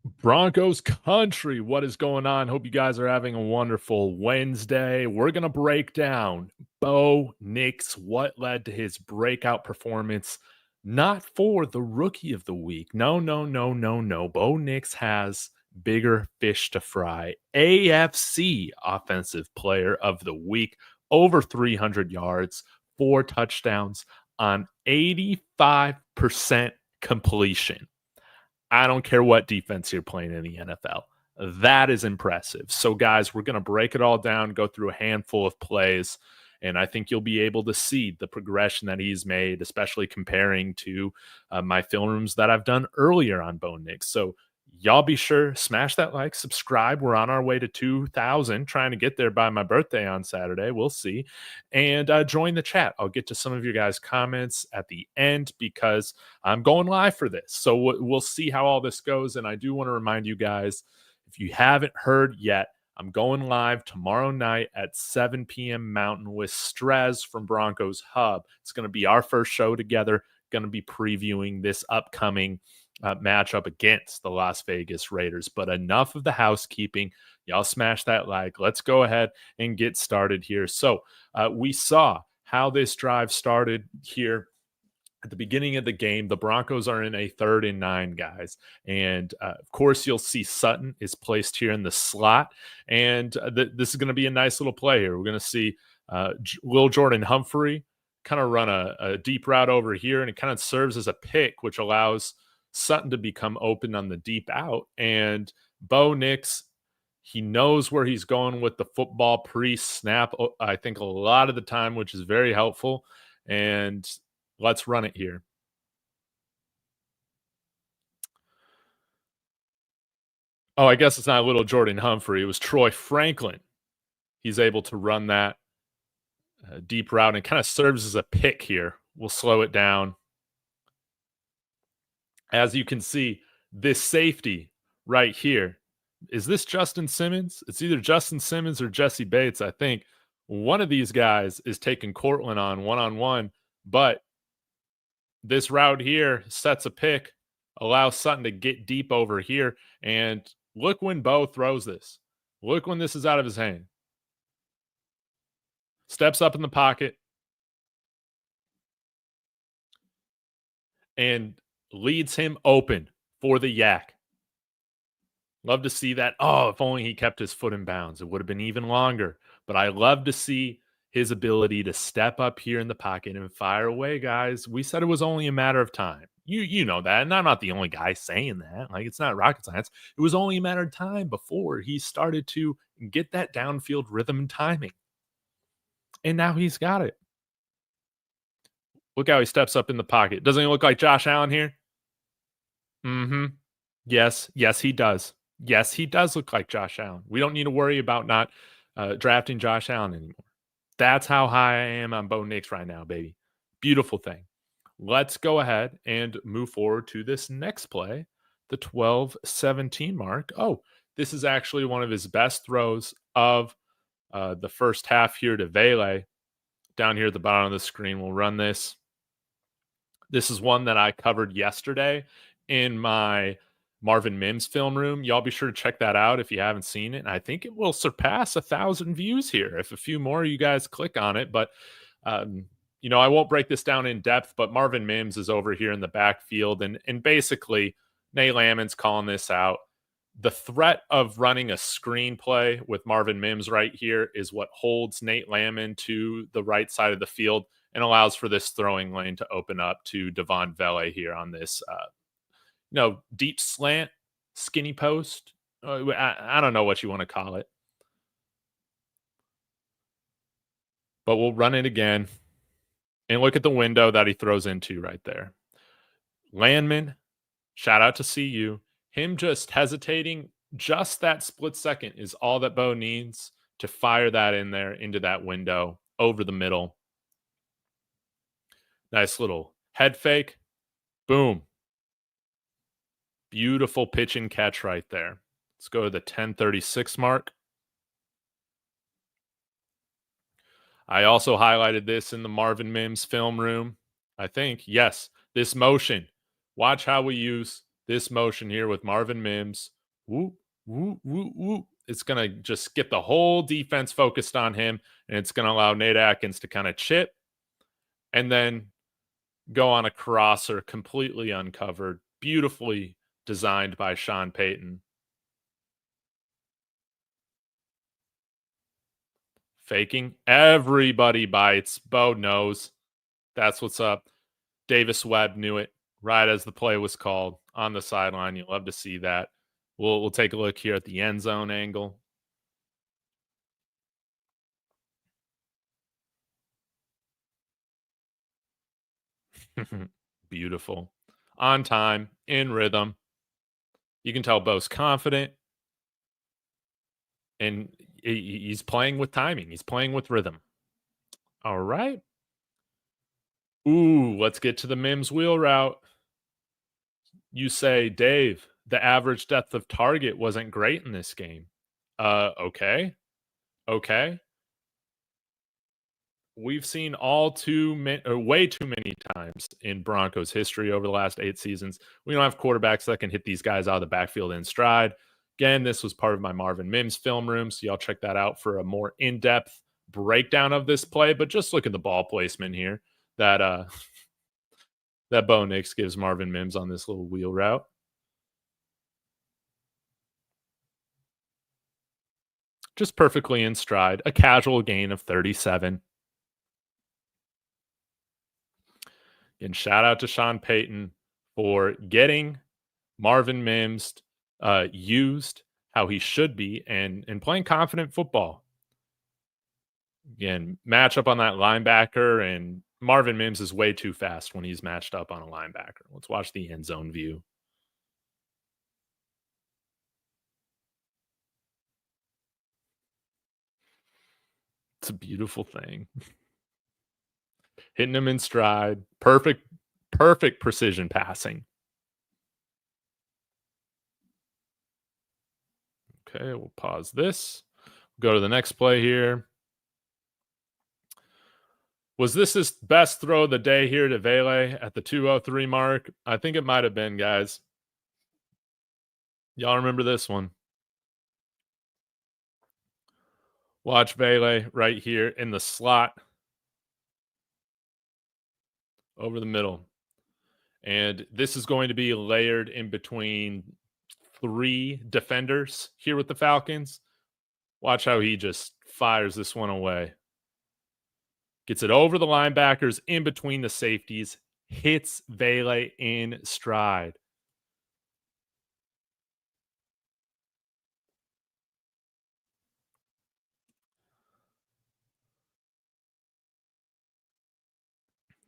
Broncos country, what is going on? Hope you guys are having a wonderful Wednesday. We're going to break down Bo Nix, what led to his breakout performance, not for the rookie of the week. No, no, no, no, no. Bo Nix has bigger fish to fry. AFC Offensive Player of the Week, over 300 yards, 4 touchdowns on 85% completion. I don't care what defense you're playing in the NFL. That is impressive. So, guys, we're going to break it all down, go through a handful of plays, and I think you'll be able to see the progression that he's made, especially comparing to my film rooms that I've done earlier on Bo Nix. So, y'all be sure, smash that like, subscribe. We're on our way to 2,000, trying to get there by my birthday on Saturday. We'll see. And join the chat. I'll get to some of your guys' comments at the end because I'm going live for this. So we'll see how all this goes. And I do want to remind you guys, if you haven't heard yet, I'm going live tomorrow night at 7 p.m. Mountain with Strez from Broncos Hub. It's going to be our first show together, going to be previewing this upcoming matchup against the Las Vegas Raiders. But enough of the housekeeping. Y'all smash that like. Let's go ahead and get started here. So we saw how this drive started here at the beginning of the game. The Broncos are in a 3rd and 9, guys. And of course, you'll see Sutton is placed here in the slot. And this is going to be a nice little play here. We're going to see Will Jordan Humphrey kind of run a deep route over here. And it kind of serves as a pick, which allows Sutton to become open on the deep out. And Bo Nix, he knows where he's going with the football pre-snap, I think, a lot of the time, which is very helpful. And let's run it here. Oh, I guess it's not little Jordan Humphrey. It was Troy Franklin. He's able to run that deep route and kind of serves as a pick here. We'll slow it down. As you can see, this safety right here, is this Justin Simmons? It's either Justin Simmons or Jesse Bates, I think. One of these guys is taking Cortland on one-on-one, but this route here sets a pick, allows Sutton to get deep over here, and look when Bo throws this. Look when this is out of his hand. Steps up in the pocket and leads him open for the yak. Love to see that. Oh, if only he kept his foot in bounds, it would have been even longer. But I love to see his ability to step up here in the pocket and fire away, guys. We said it was only a matter of time. You know that, and I'm not the only guy saying that. Like, it's not rocket science. It was only a matter of time before he started to get that downfield rhythm and timing. And now he's got it. Look how he steps up in the pocket. Doesn't he look like Josh Allen here? Mm-hmm. Yes, he does. Yes, he does look like Josh Allen. We don't need to worry about not drafting Josh Allen anymore. That's how high I am on Bo Nix right now, baby. Beautiful thing. Let's go ahead and move forward to this next play, the 12-17 mark. Oh, this is actually one of his best throws of the first half here to Vele. Down here at the bottom of the screen, we'll run this. This is one that I covered yesterday in my Marvin Mims film room. Y'all be sure to check that out if you haven't seen it. And I think it will surpass 1,000 views here if a few more of you guys click on it. But, I won't break this down in depth, but Marvin Mims is over here in the backfield. And basically, Nate Lamon's calling this out. The threat of running a screenplay with Marvin Mims right here is what holds Nate Lamon to the right side of the field and allows for this throwing lane to open up to Devon Vele here on this deep slant, skinny post. I don't know what you want to call it. But we'll run it again. And look at the window that he throws into right there. Landman, shout out to CU. Him just hesitating, just that split second is all that Bo needs to fire that in there into that window over the middle. Nice little head fake. Boom. Beautiful pitch and catch right there. Let's go to the 10:36 mark. I also highlighted this in the Marvin Mims film room. I think, yes, this motion. Watch how we use this motion here with Marvin Mims. Whoop, whoop, whoop, whoop. It's going to just get the whole defense focused on him, and it's going to allow Nate Atkins to kind of chip and then go on a crosser completely uncovered. Beautifully designed by Sean Payton. Faking. Everybody bites. Bo knows. That's what's up. Davis Webb knew it right as the play was called on the sideline. You'll love to see that. We'll take a look here at the end zone angle. Beautiful. On time, in rhythm. You can tell Bo's confident. And he's playing with timing. He's playing with rhythm. All right. Ooh, let's get to the Mims wheel route. You say, Dave, the average depth of target wasn't great in this game. Okay. We've seen way too many times in Broncos history over the last 8 seasons. We don't have quarterbacks that can hit these guys out of the backfield in stride. Again, this was part of my Marvin Mims film room, so y'all check that out for a more in-depth breakdown of this play. But just look at the ball placement here that that Bo Nix gives Marvin Mims on this little wheel route. Just perfectly in stride, a casual gain of 37. And shout out to Sean Payton for getting Marvin Mims used how he should be and playing confident football. Again, match up on that linebacker, and Marvin Mims is way too fast when he's matched up on a linebacker. Let's watch the end zone view. It's a beautiful thing. Hitting him in stride. Perfect precision passing. Okay, we'll pause this. Go to the next play here. Was this his best throw of the day here to Vele at the 2:03 mark? I think it might have been, guys. Y'all remember this one. Watch Vele right here in the slot over the middle. And this is going to be layered in between 3 defenders here with the Falcons. Watch how he just fires this one away. Gets it over the linebackers, in between the safeties, hits Vele in stride.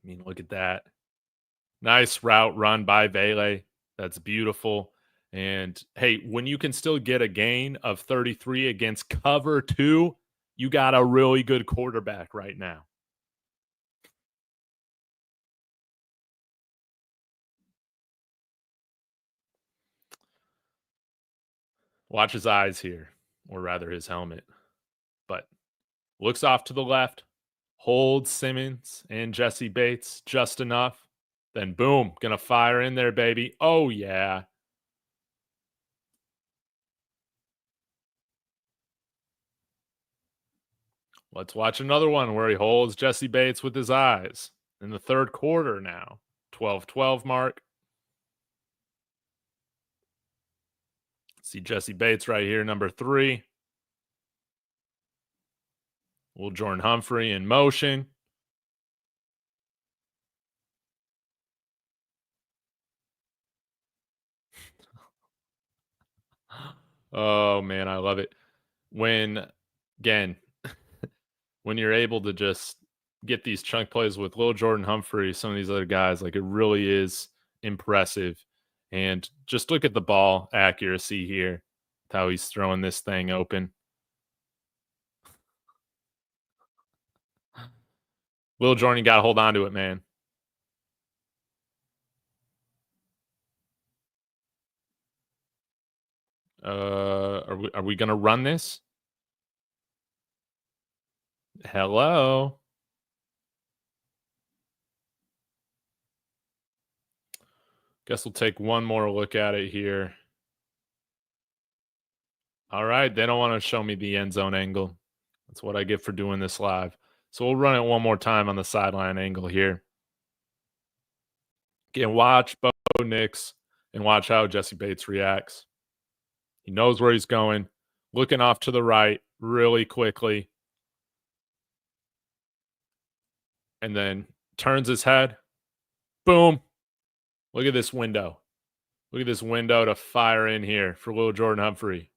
I mean, look at that. Nice route run by Vele. That's beautiful. And hey, when you can still get a gain of 33 against cover 2, you got a really good quarterback right now. Watch his eyes here, or rather his helmet. But looks off to the left, holds Simmons and Jesse Bates just enough. Then boom, gonna fire in there, baby. Oh, yeah. Let's watch another one where he holds Jesse Bates with his eyes in the third quarter now. 12-12 mark. See Jesse Bates right here, number 3. Will Jordan Humphrey in motion. Oh, man, I love it. When you're able to just get these chunk plays with Lil Jordan Humphrey, some of these other guys, like, it really is impressive. And just look at the ball accuracy here, how he's throwing this thing open. Lil Jordan, you got to hold on to it, man. Are we gonna run this? Hello. Guess we'll take one more look at it here. All right, they don't want to show me the end zone angle. That's what I get for doing this live. So we'll run it one more time on the sideline angle here. Again, watch Bo Nix and watch how Jesse Bates reacts. He knows where he's going, looking off to the right really quickly, and then turns his head. Boom. Look at this window. Look at this window to fire in here for little Jordan Humphrey.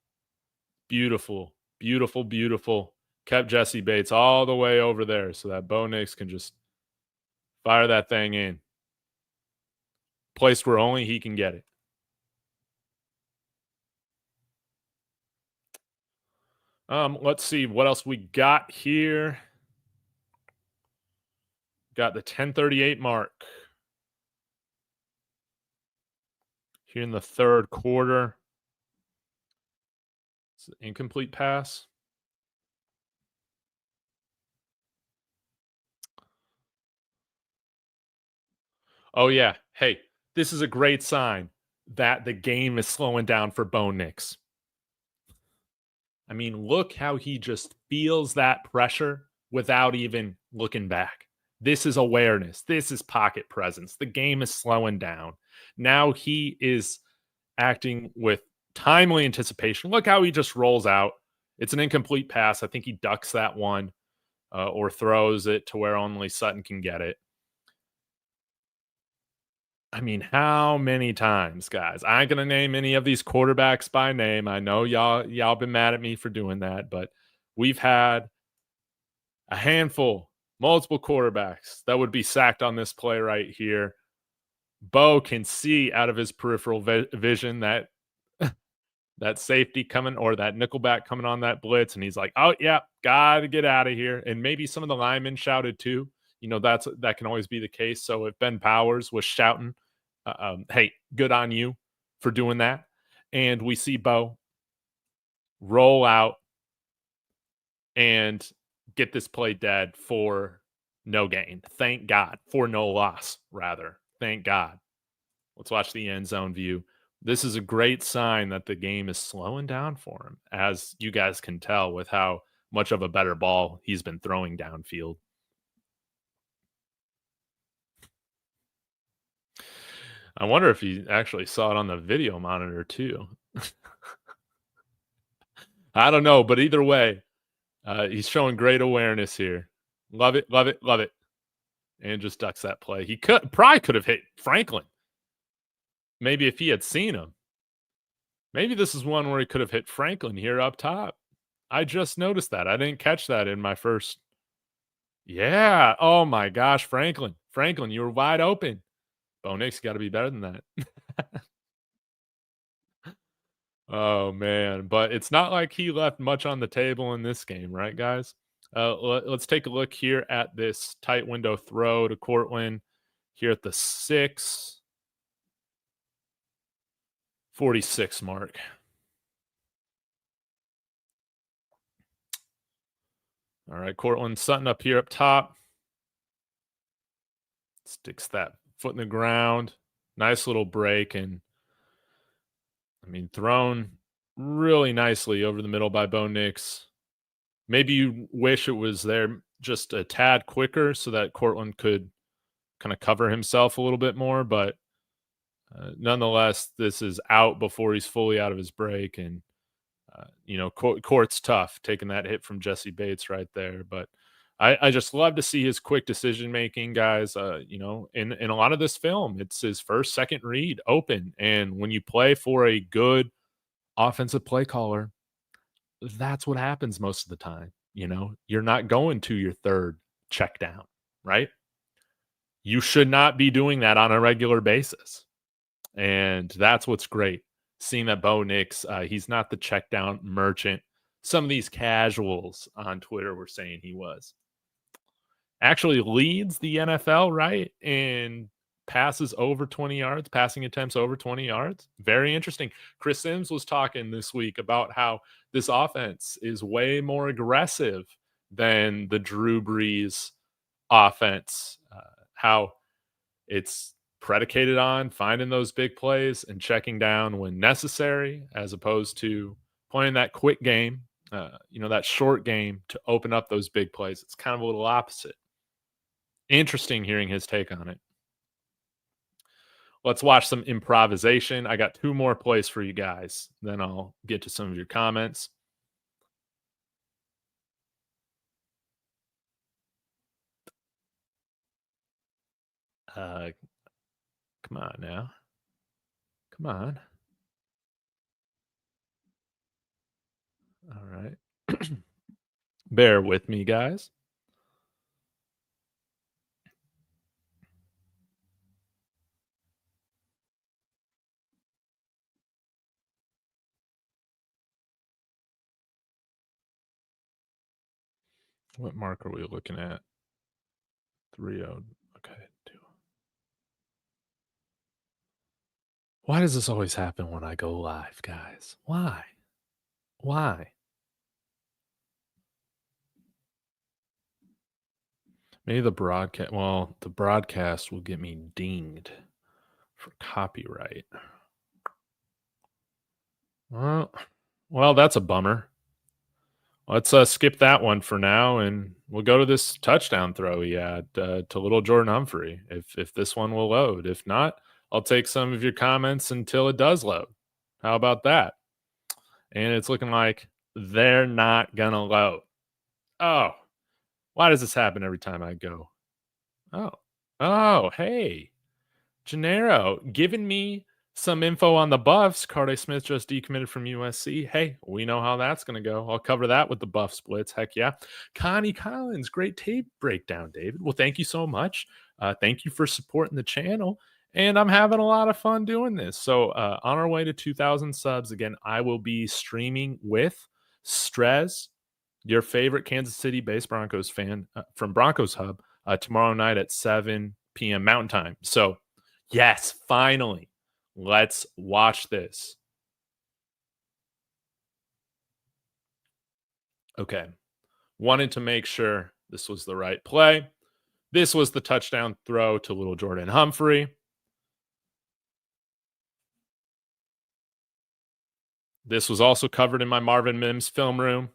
Beautiful, beautiful, beautiful. Kept Jesse Bates all the way over there so that Bo Nix can just fire that thing in. Placed where only he can get it. Let's see what else we got here. Got the 10:38 mark. Here in the third quarter. It's an incomplete pass. Oh, yeah. Hey, this is a great sign that the game is slowing down for Bo Nix. I mean, look how he just feels that pressure without even looking back. This is awareness. This is pocket presence. The game is slowing down. Now he is acting with timely anticipation. Look how he just rolls out. It's an incomplete pass. I think he ducks that one or throws it to where only Sutton can get it. I mean, how many times, guys? I ain't gonna name any of these quarterbacks by name. I know y'all been mad at me for doing that, but we've had a handful, multiple quarterbacks that would be sacked on this play right here. Bo can see out of his peripheral vision that that safety coming or that nickelback coming on that blitz, and he's like, "Oh yeah, gotta get out of here." And maybe some of the linemen shouted too. You know, that can always be the case. So if Ben Powers was shouting, hey, good on you for doing that. And we see Bo roll out and get this play dead for no gain. Thank God. For no loss, rather. Thank God. Let's watch the end zone view. This is a great sign that the game is slowing down for him, as you guys can tell with how much of a better ball he's been throwing downfield. I wonder if he actually saw it on the video monitor too. I don't know, but either way, he's showing great awareness here. Love it, love it, love it. And just ducks that play. He probably could have hit Franklin. Maybe if he had seen him. Maybe this is one where he could have hit Franklin here up top. I just noticed that. I didn't catch that in my first. Yeah. Oh my gosh, Franklin. Franklin, you were wide open. Bo Nix got to be better than that. Oh man, but it's not like he left much on the table in this game, right, guys? Let's take a look here at this tight window throw to Cortland here at the 6:46 mark. All right, Cortland Sutton up here up top. Sticks that foot in the ground. Nice little break, and I mean, thrown really nicely over the middle by Bo Nix. Maybe you wish it was there just a tad quicker so that Cortland could kind of cover himself a little bit more, but nonetheless, this is out before he's fully out of his break, and you know, Court's tough taking that hit from Jesse Bates right there, but I just love to see his quick decision making, guys. You know, in a lot of this film, it's his first, second read open, and when you play for a good offensive play caller, that's what happens most of the time. You know, you're not going to your third check down, right? You should not be doing that on a regular basis, and that's what's great. Seeing that Bo Nix, he's not the check down merchant. Some of these casuals on Twitter were saying he was. Actually leads the NFL, right? In passes over 20 yards, passing attempts over 20 yards. Very interesting. Chris Sims was talking this week about how this offense is way more aggressive than the Drew Brees offense, how it's predicated on finding those big plays and checking down when necessary, as opposed to playing that quick game, that short game to open up those big plays. It's kind of a little opposite. Interesting hearing his take on it. Let's watch some improvisation. I got 2 more plays for you guys. Then I'll get to some of your comments. Come on now. Come on. All right. Bear with me, guys. What mark are we looking at? 3-0. Okay. 2. Why does this always happen when I go live, guys? Why? Why? Maybe the broadcast will get me dinged for copyright. Well, that's a bummer. Let's skip that one for now, and we'll go to this touchdown throw he had to little Jordan Humphrey. If this one will load, if not, I'll take some of your comments until it does load. How about that? And it's looking like they're not gonna load. Oh, why does this happen every time I go? Oh, hey, Gennaro, giving me some info on the Buffs. Carter Smith just decommitted from USC. Hey, we know how that's going to go. I'll cover that with the Buff splits. Heck yeah. Connie Collins, great tape breakdown, David. Well, thank you so much. Thank you for supporting the channel. And I'm having a lot of fun doing this. So on our way to 2,000 subs, again, I will be streaming with Strez, your favorite Kansas City-based Broncos fan from Broncos Hub, tomorrow night at 7 p.m. Mountain Time. So, yes, finally, let's watch this. Okay. Wanted to make sure this was the right play. This was the touchdown throw to little Jordan Humphrey. This was also covered in my Marvin Mims film room.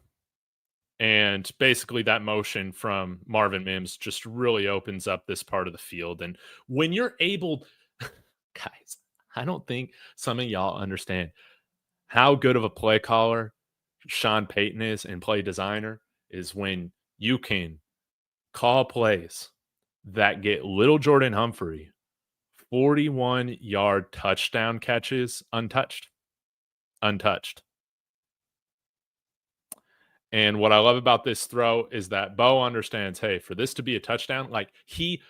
And basically that motion from Marvin Mims just really opens up this part of the field. And when you're able, guys, I don't think some of y'all understand how good of a play caller Sean Payton is and play designer is when you can call plays that get little Jordan Humphrey 41-yard touchdown catches untouched. And what I love about this throw is that Bo understands, hey, for this to be a touchdown, like he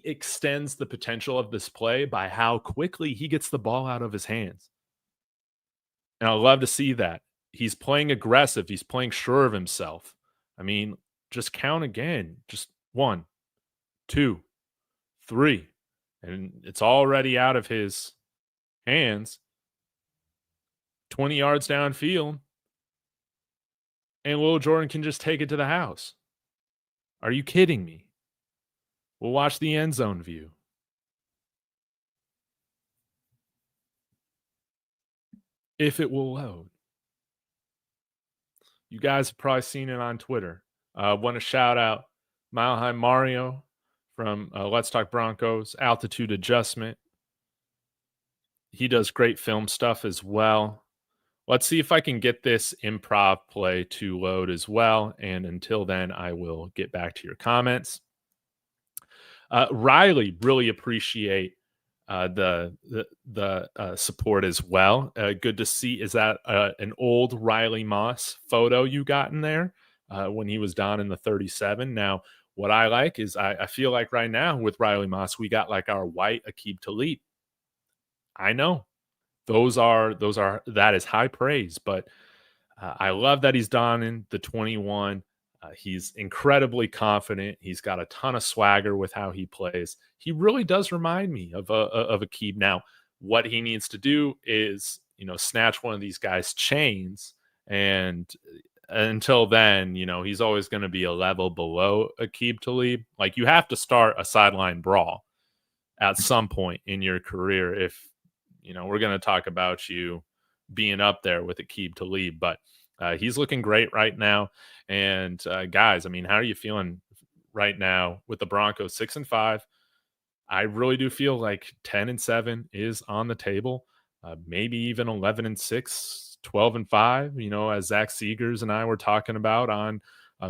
extends the potential of this play by how quickly he gets the ball out of his hands. And I love to see that. He's playing aggressive. He's playing sure of himself. I mean, just count again. Just 1, 2, 3. And it's already out of his hands. 20 yards downfield. And Lil Jordan can just take it to the house. Are you kidding me? We'll watch the end zone view. If it will load. You guys have probably seen it on Twitter. Want to shout out Mile High Mario from Let's Talk Broncos, Altitude Adjustment. He does great film stuff as well. Let's see if I can get this improv play to load as well. And until then, I will get back to your comments. Riley, really appreciate the support as well. Good to see. Is that an old Riley Moss photo you got in there when he was down in the 37? Now, what I like is I feel like right now with Riley Moss, we got like our white Aqib Talib. I know. That is high praise, but I love that he's donning the 21. He's incredibly confident. He's got a ton of swagger with how he plays. He really does remind me of Aqib. Now, what he needs to do is, snatch one of these guys' chains, and until then, he's always going to be a level below Aqib Talib. Like, you have to start a sideline brawl. at some point in your career if, we're going to talk about you being up there with Aqib Talib. But he's looking great right now. And guys, I mean, how are you feeling right now with the Broncos 6-5? I really do feel like 10-7 is on the table. Maybe even 11-6, 12-5. As Zach Seegers and I were talking about on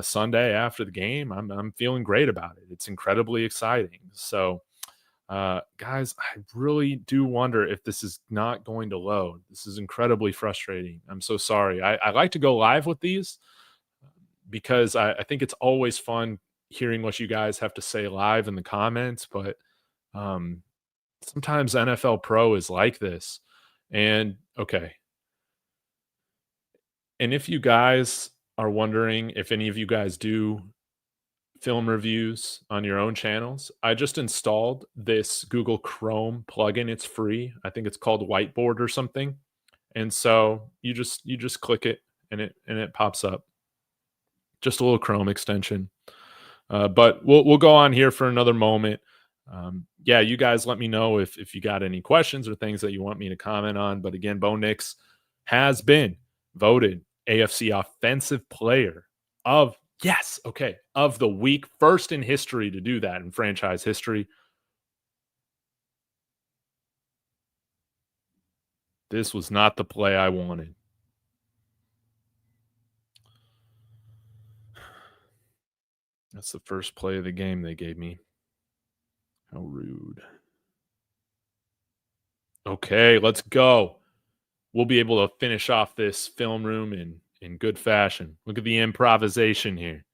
Sunday after the game, I'm feeling great about it. It's incredibly exciting. So, guys, I really do wonder if this is not going to load. This is incredibly frustrating. I'm so sorry. I like to go live with these because I think it's always fun hearing what you guys have to say live in the comments, but sometimes NFL Pro is like this. And okay. And if you guys are wondering if any of you guys do film reviews on your own channels, I just installed this Google Chrome plugin. It's free. I think it's called Whiteboard or something. And so you just click it and it pops up. Just a little Chrome extension. But we'll go on here for another moment. Yeah, you guys let me know if you got any questions or things that you want me to comment on. But again, Bo Nix has been voted AFC Offensive Player of the week. First in history to do that in franchise history. This was not the play I wanted. That's the first play of the game they gave me. How rude. Okay, let's go. We'll be able to finish off this film room in good fashion. Look at the improvisation here.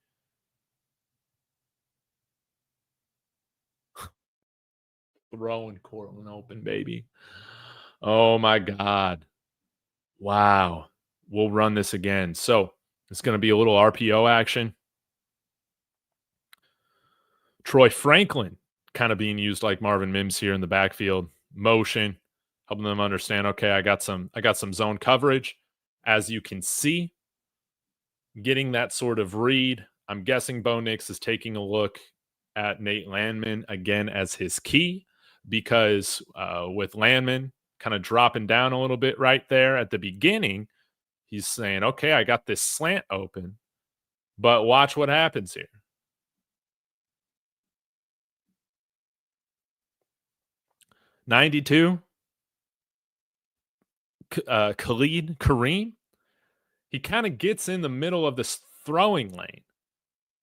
Throwing Cortland open, baby. Oh, my God. Wow. We'll run this again. So it's going to be a little RPO action. Troy Franklin kind of being used like Marvin Mims here in the backfield. Motion, helping them understand, okay, I got some zone coverage. As you can see, getting that sort of read. I'm guessing Bo Nix is taking a look at Nate Landman again as his key because with Landman kind of dropping down a little bit right there at the beginning, he's saying, okay, I got this slant open, but watch what happens here. '92, Khalid Kareem, he kind of gets in the middle of this throwing lane.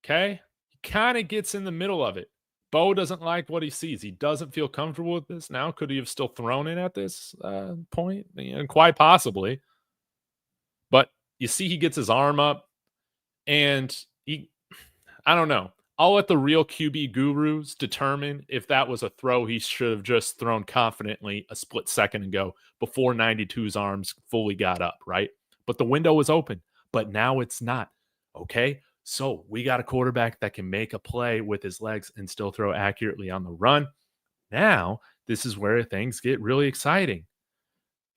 Okay? He kind of gets in the middle of it. Bo doesn't like what he sees. He doesn't feel comfortable with this now. Could he have still thrown it at this point? Quite possibly. But you see he gets his arm up, and I don't know. I'll let the real QB gurus determine if that was a throw he should have just thrown confidently a split second ago before 92's arms fully got up, right? But the window was open, but now it's not. Okay? So we got a quarterback that can make a play with his legs and still throw accurately on the run. Now, this is where things get really exciting.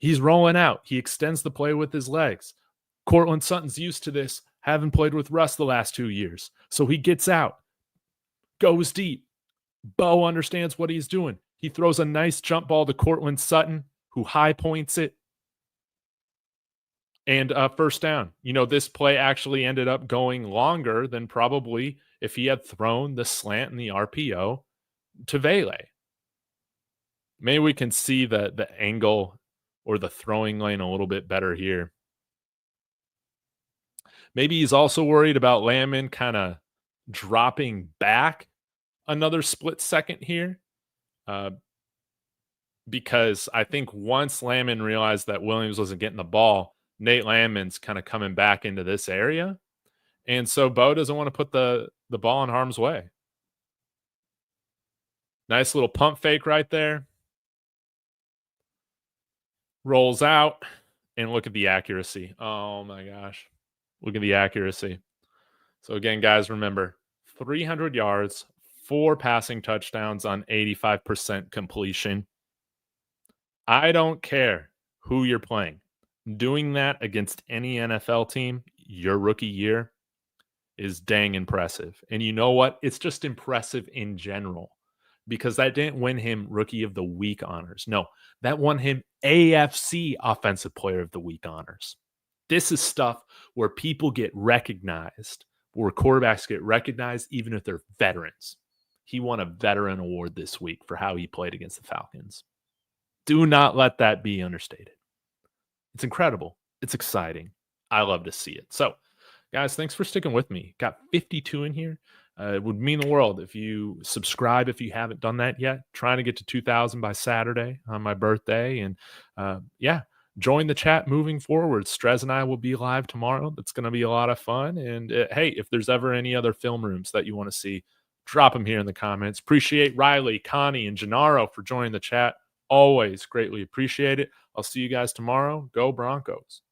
He's rolling out. He extends the play with his legs. Cortland Sutton's used to this, having played with Russ the last 2 years. So he gets out, goes deep. Bo understands what he's doing. He throws a nice jump ball to Cortland Sutton, who high points it. And first down. This play actually ended up going longer than probably if he had thrown the slant and the RPO to Vele. Maybe we can see the angle or the throwing lane a little bit better here. Maybe he's also worried about Landman kind of dropping back another split second here. Because I think once Landman realized that Williams wasn't getting the ball, Nate Landman's kind of coming back into this area. And so Bo doesn't want to put the ball in harm's way. Nice little pump fake right there. Rolls out. And look at the accuracy. Oh, my gosh. Look at the accuracy. So, again, guys, remember, 300 yards, 4 passing touchdowns on 85% completion. I don't care who you're playing. Doing that against any NFL team your rookie year is dang impressive. And you know what? It's just impressive in general because that didn't win him Rookie of the Week honors. No, that won him AFC Offensive Player of the Week honors. This is stuff where people get recognized, where quarterbacks get recognized, even if they're veterans. He won a veteran award this week for how he played against the Falcons. Do not let that be understated. It's incredible. It's exciting. I love to see it. So, guys, thanks for sticking with me. Got 52 in here. It would mean the world if you subscribe if you haven't done that yet. Trying to get to 2,000 by Saturday on my birthday. And yeah, join the chat moving forward. Strez and I will be live tomorrow. That's going to be a lot of fun. And hey, if there's ever any other film rooms that you want to see, drop them here in the comments. Appreciate Riley, Connie, and Gennaro for joining the chat. Always greatly appreciate it. I'll see you guys tomorrow. Go Broncos.